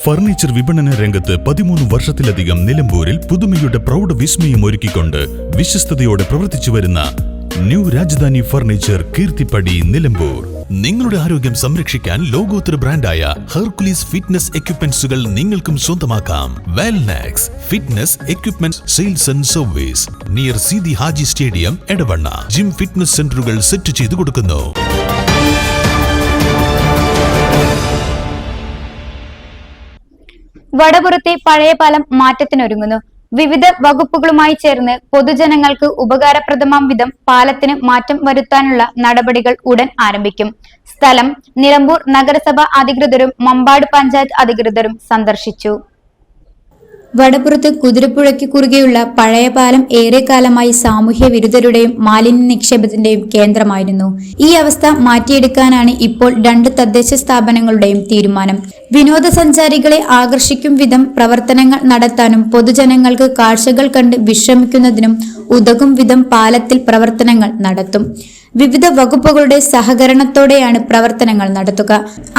Furniture വിപണന രംഗത്ത് 13 വർഷത്തിലധികം നിലമ്പൂരിൽ പുതുമയുടെ പ്രൗഢ വിസ്മയം ഒരുക്കിക്കൊണ്ട് വിശ്വസ്തയോടെ പ്രവർത്തിച്ചു വരുന്ന ന്യൂ രാജധാനി ഫർണിച്ചർ കീർത്തിപ്പടി നിലമ്പൂർ. നിങ്ങളുടെ ആരോഗ്യം സംരക്ഷിക്കാൻ ലോകോത്തര ബ്രാൻഡായ ഹെർക്കുലീസ് ഫിറ്റ്നസ് എക്യുപ്മെന്റ്സുകൾ നിങ്ങൾക്കും സ്വന്തമാക്കാം. Wellnex fitness equipment sales and service near Seethi Haji stadium, Edavanna. Gym fitness സെന്ററുകൾ സെറ്റ് ചെയ്തു കൊടുക്കുന്നു. വടപുറത്തെ പഴയ പാലം മാറ്റത്തിനൊരുങ്ങുന്നു. വിവിധ വകുപ്പുകളുമായി ചേർന്ന് പൊതുജനങ്ങൾക്ക് ഉപകാരപ്രദമാം വിധം പാലത്തിന് മാറ്റം വരുത്താനുള്ള നടപടികൾ ഉടൻ ആരംഭിക്കും. സ്ഥലം നിലമ്പൂർ നഗരസഭ അധികൃതരും മമ്പാട് പഞ്ചായത്ത് അധികൃതരും സന്ദർശിച്ചു. വടപുറത്ത് കുതിരപ്പുഴയ്ക്ക് കുറുകെയുള്ള പഴയ പാലം ഏറെക്കാലമായി സാമൂഹ്യ വിരുദ്ധരുടെയും മാലിന്യ നിക്ഷേപത്തിന്റെയും കേന്ദ്രമായിരുന്നു. ഈ അവസ്ഥ മാറ്റിയെടുക്കാനാണ് ഇപ്പോൾ 2 തദ്ദേശ സ്ഥാപനങ്ങളുടെയും തീരുമാനം. വിനോദസഞ്ചാരികളെ ആകർഷിക്കും വിധം പ്രവർത്തനങ്ങൾ നടത്താനും പൊതുജനങ്ങൾക്ക് കാഴ്ചകൾ കണ്ട് വിശ്രമിക്കുന്നതിനും ഉതകും വിധം പാലത്തിൽ പ്രവർത്തനങ്ങൾ നടത്തും. വിവിധ വകുപ്പുകളുടെ സഹകരണത്തോടെയാണ് പ്രവർത്തനങ്ങൾ നടത്തുക.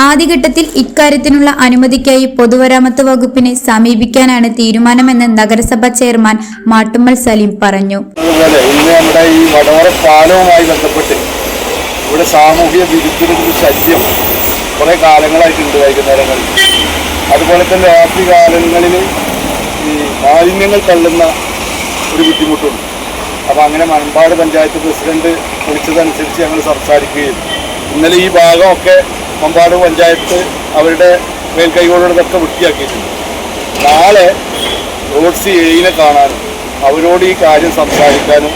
ആദ്യഘട്ടത്തിൽ ഇക്കാര്യത്തിനുള്ള അനുമതിക്കായി പൊതുമരാമത്ത് വകുപ്പിനെ സമീപിക്കാനാണ് തീരുമാനമെന്ന് നഗരസഭാ ചെയർമാൻ മാട്ടുമ്മൽ സലീം പറഞ്ഞു. നമ്മുടെ ഈ വടവറ പാലവുമായി ബന്ധപ്പെട്ട് ഇവിടെ സാമൂഹ്യ വിരുദ്ധരുടെ ശല്യം കുറെ കാലങ്ങളായിട്ടുണ്ട്. വൈകുന്നേരങ്ങളിൽ അതുപോലെ തന്നെ രാത്രി കാലങ്ങളിൽ ഈ മാലിന്യങ്ങൾ തള്ളുന്ന ഒരു ബുദ്ധിമുട്ടുണ്ട്. അപ്പോൾ അങ്ങനെ മമ്പാട് പഞ്ചായത്ത് പ്രസിഡന്റ് വിളിച്ചതനുസരിച്ച് ഞങ്ങൾ സംസാരിക്കുകയും ഇന്നലെ ഈ ഭാഗമൊക്കെ മമ്പാട് പഞ്ചായത്ത് അവരുടെ മേൽക്കൈകളോടൊക്കെ വൃത്തിയാക്കിയിട്ടുണ്ട്. നാളെ റോഡ് സിയെ കാണാനും അവരോട് ഈ കാര്യം സംസാരിക്കാനും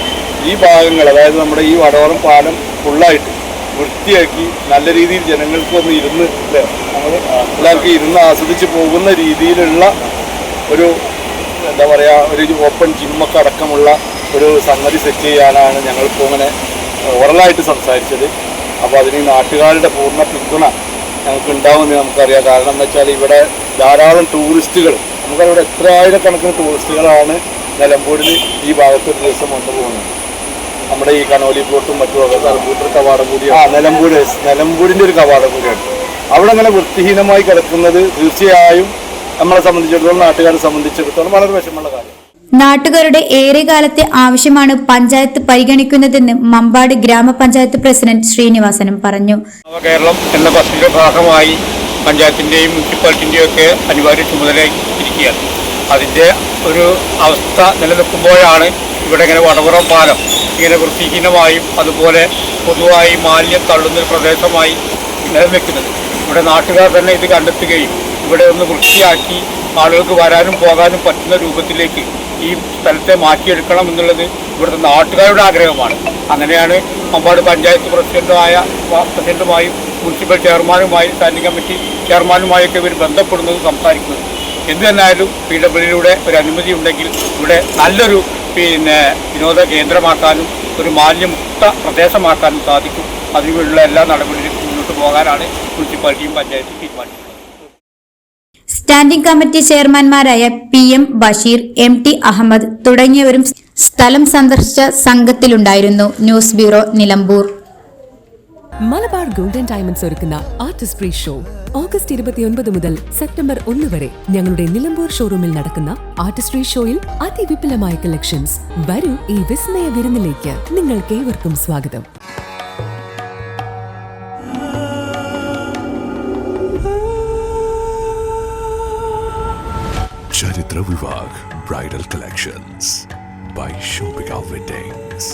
ഈ ഭാഗങ്ങൾ, അതായത് നമ്മുടെ ഈ വടവറം പാലം ഫുള്ളായിട്ട് വൃത്തിയാക്കി നല്ല രീതിയിൽ ജനങ്ങൾക്ക് ഒന്ന് ഇരുന്ന് നമ്മൾ എല്ലാവർക്കും ഇരുന്ന് ആസ്വദിച്ച് പോകുന്ന രീതിയിലുള്ള ഒരു എന്താ പറയുക, ഒരു ഓപ്പൺ ജിമ്മൊക്കെ അടക്കമുള്ള ഒരു സംഗതി സെറ്റ് ചെയ്യാനാണ് ഞങ്ങളിപ്പോൾ ഇങ്ങനെ ഓറലായിട്ട് സംസാരിച്ചത്. അപ്പോൾ അതിന് നാട്ടുകാരുടെ പൂർണ്ണ പിന്തുണ ഞങ്ങൾക്ക് ഉണ്ടാവുമെന്ന് നമുക്കറിയാം. കാരണം എന്താ വെച്ചാൽ ഇവിടെ ധാരാളം ടൂറിസ്റ്റുകൾ, നമുക്കറിവിടെ എത്ര ആയിരക്കണക്കിന് ടൂറിസ്റ്റുകളാണ് നിലമ്പൂരിൽ ഈ ഭാഗത്ത് ഒരു ദിവസം വന്നു പോകുന്നത്. നമ്മുടെ ഈ കനോലി പ്ലോട്ടും മറ്റുമൊക്കെ നിലമ്പൂരിൻ്റെ കവാടം കൂടിയാണ്. നിലമ്പൂരിൻ്റെ ഒരു കവാടം കൂടിയാണ്. അവിടെ അങ്ങനെ വൃത്തിഹീനമായി കിടക്കുന്നത് തീർച്ചയായും നമ്മളെ സംബന്ധിച്ചിടത്തോളം, നാട്ടുകാരെ സംബന്ധിച്ചിടത്തോളം വളരെ വിഷമമുള്ള കാര്യം. നാട്ടുകാരുടെ ഏറെക്കാലത്തെ ആവശ്യമാണ് പഞ്ചായത്ത് പരിഗണിക്കുന്നതെന്ന് മമ്പാട് ഗ്രാമപഞ്ചായത്ത് പ്രസിഡന്റ് ശ്രീനിവാസനും പറഞ്ഞു. കേരളം എന്ന പദ്ധതിയുടെ ഭാഗമായി പഞ്ചായത്തിന്റെയും മുനിസിപ്പാലിറ്റിന്റെയും ഒക്കെ അനിവാര്യ ചുമതലയിരിക്കുകയാണ്. അതിന്റെ ഒരു അവസ്ഥ നിലനിൽക്കുമ്പോഴാണ് ഇവിടെ ഇങ്ങനെ വടവറം പാലം ഇങ്ങനെ വൃത്തിഹീനമായും അതുപോലെ പൊതുവായി മാലിന്യം തള്ളുന്ന പ്രദേശമായി നിലനിൽക്കുന്നത്. ഇവിടെ നാട്ടുകാർ തന്നെ ഇത് കണ്ടെത്തുകയും ഇവിടെ ഒന്ന് വൃത്തിയാക്കി ആളുകൾക്ക് വരാനും പോകാനും പറ്റുന്ന രൂപത്തിലേക്ക് ഈ സ്ഥലത്തെ മാറ്റിയെടുക്കണം എന്നുള്ളത് ഇവിടുത്തെ നാട്ടുകാരുടെ ആഗ്രഹമാണ്. അങ്ങനെയാണ് മമ്പാട് പഞ്ചായത്ത് പ്രസിഡന്റുമായും മുനിസിപ്പൽ ചെയർമാനുമായും സ്റ്റാൻഡിംഗ് കമ്മിറ്റി ചെയർമാനുമായൊക്കെ ഇവർ ബന്ധപ്പെടുന്നത്, സംസാരിക്കുന്നത്. എന്തു തന്നെയായാലും PWയുടെ ഒരു അനുമതി ഉണ്ടെങ്കിൽ ഇവിടെ നല്ലൊരു വിനോദ കേന്ദ്രമാക്കാനും ഒരു മാലിന്യമുക്ത പ്രദേശമാക്കാനും സാധിക്കും. അതിനുള്ള എല്ലാ നടപടികളും മുന്നോട്ട് പോകാനാണ് മുനിസിപ്പാലിറ്റിയും പഞ്ചായത്തും തീരുമാനിക്കുന്നത്. സ്റ്റാൻഡിംഗ് കമ്മിറ്റി ചെയർമാൻമാരായ PM ബഷീർ, MT അഹമ്മദ് തുടങ്ങിയവരും സ്ഥലം സന്ദർശിച്ച സംഘത്തിലുണ്ടായിരുന്നു. News bureau, Nilambur. Malabar golden diamonds ഒരുക്കുന്ന ആർട്ടിസ്ട്രി ഷോ ഓഗസ്റ്റ് 29 മുതൽ സെപ്റ്റംബർ 1 വരെ ഞങ്ങളുടെ നിലമ്പൂർ ഷോറൂമിൽ നടക്കുന്ന ആർട്ടിസ്ട്രി ഷോയിൽ അതിവിപുലമായ കളക്ഷൻസ്. വരൂ, ഈ വിസ്മയ വിരുന്നിലേക്ക് നിങ്ങൾക്കേവർക്കും സ്വാഗതം. Charitra Vivag Bridal Collections by Shobhika Weddings.